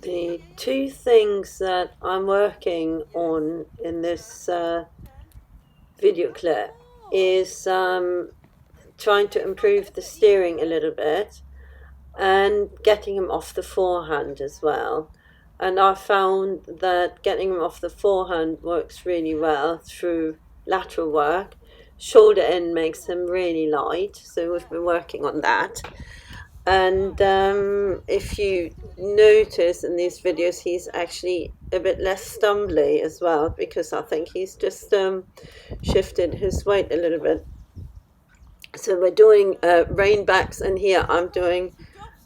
The two things that I'm working on in this video clip is trying to improve the steering a little bit and getting him off the forehand as well. And I found that getting him off the forehand works really well through lateral work. Shoulder in makes him really light, so we've been working on that. And if you notice in these videos, he's actually a bit less stumbly as well, because I think he's just shifted his weight a little bit. So we're doing rein backs, and here I'm doing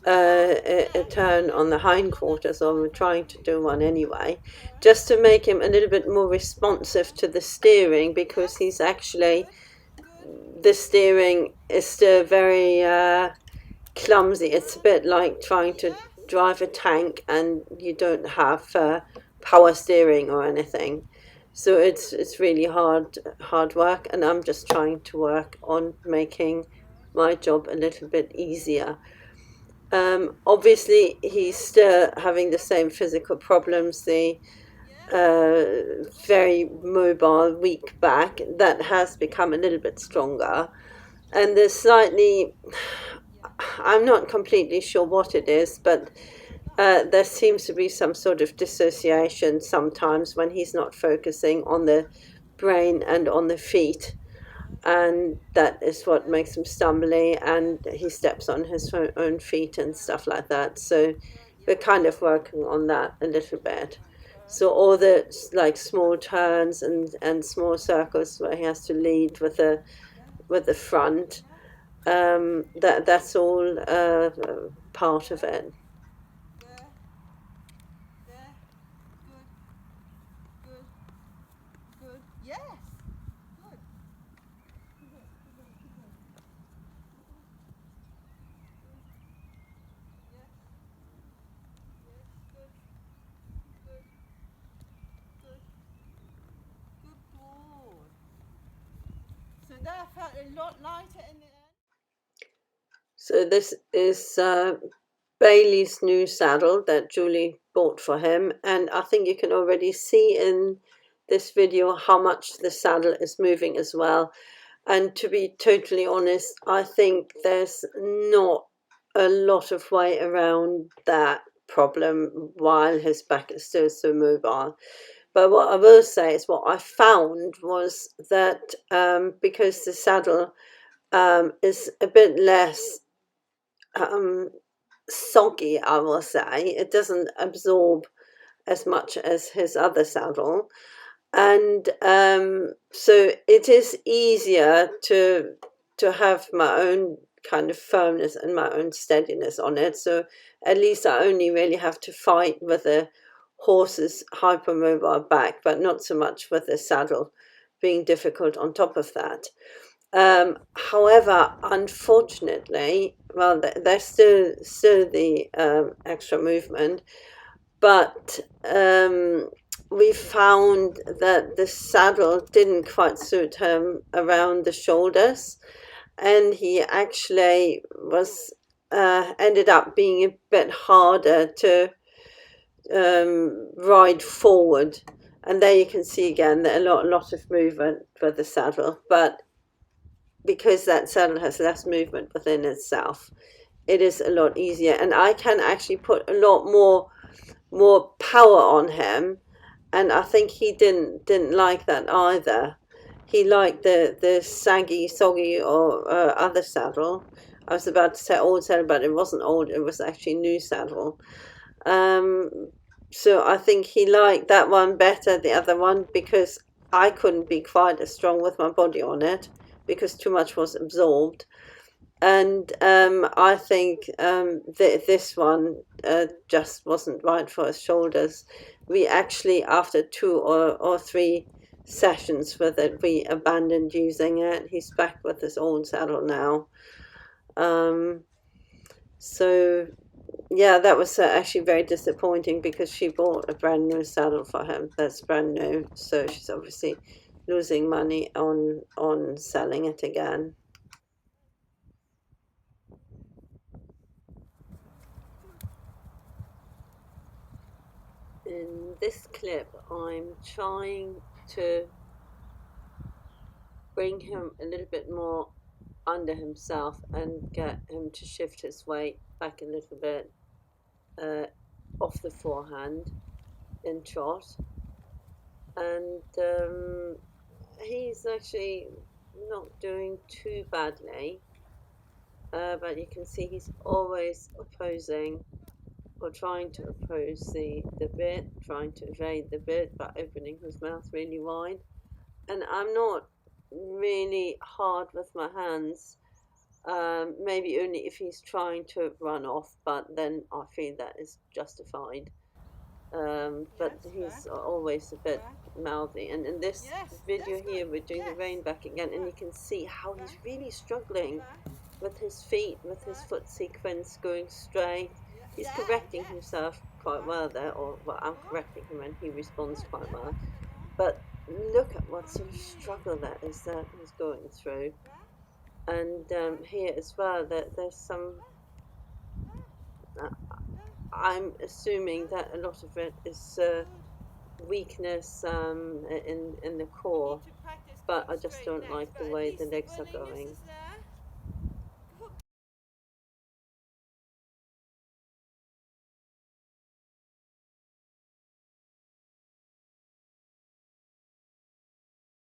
a turn on the hindquarters, or we're trying to do one anyway, just to make him a little bit more responsive to the steering, because he's actually, the steering is still very clumsy. It's a bit like trying to drive a tank and you don't have power steering or anything. So it's really hard work, and I'm just trying to work on making my job a little bit easier. Obviously, he's still having the same physical problems, the very mobile, weak back that has become a little bit stronger, and there's slightly, I'm not completely sure what it is, but there seems to be some sort of dissociation sometimes when he's not focusing on the brain and on the feet. And that is what makes him stumbly, and he steps on his own feet and stuff like that. So we're kind of working on that a little bit. So all the like small turns and small circles where he has to lead with the front, that's all part of it. So that felt a lot lighter in the end. So this is Bailey's new saddle that Julie bought for him, and I think you can already see in this video how much the saddle is moving as well. And to be totally honest, I think there's not a lot of way around that problem while his back is still so mobile. But what I will say is, what I found was that because the saddle is a bit less um, soggy, I will say, it doesn't absorb as much as his other saddle, and so it is easier to have my own kind of firmness and my own steadiness on it. So at least I only really have to fight with the horse's hypermobile back, but not so much with the saddle being difficult on top of that. However, unfortunately, well, there's still the extra movement, but we found that the saddle didn't quite suit him around the shoulders, and he actually was ended up being a bit harder to ride forward. And there you can see again that a lot of movement for the saddle, but because that saddle has less movement within itself, it is a lot easier, and I can actually put a lot more power on him, and I think he didn't like that either. He liked the saggy, soggy, or other saddle. I was about to say old saddle, but it wasn't old. It was actually new saddle. Um, so I think he liked that one better, the other one, because I couldn't be quite as strong with my body on it because too much was absorbed. And I think this one just wasn't right for his shoulders. We actually, after two or three sessions with it, we abandoned using it. He's back with his old saddle now. Um, so, yeah, that was actually very disappointing, because she bought a brand new saddle for him that's brand new. So she's obviously losing money on selling it again. In this clip, I'm trying to bring him a little bit more under himself and get him to shift his weight back a little bit off the forehand in trot. And he's actually not doing too badly, but you can see he's always opposing or trying to oppose the bit, trying to evade the bit by opening his mouth really wide. And I'm not really hard with my hands, maybe only if he's trying to run off, but then I feel that is justified. But Yes, he's back, always a bit back. mouthy. And in this Yes, video that's here, good. we're doing the Yes. rein back again, and you Back, can see how he's back, really struggling back, with his feet, with his back. foot sequence going straight. Yeah, He's yeah, correcting yes. himself quite Back, well there, or well, I'm forward, correcting him and he responds forward. quite Yeah, well. back a bit more. But look at what sort of Slowly. struggle that is that he's going through. Back, And back, here as well, that there's some. back, back, Uh, back, I'm assuming back. that a lot of it is Good. weakness in the You core, need to practice but good I just straight don't legs, like but the at way the least the legs are willingness going. is there.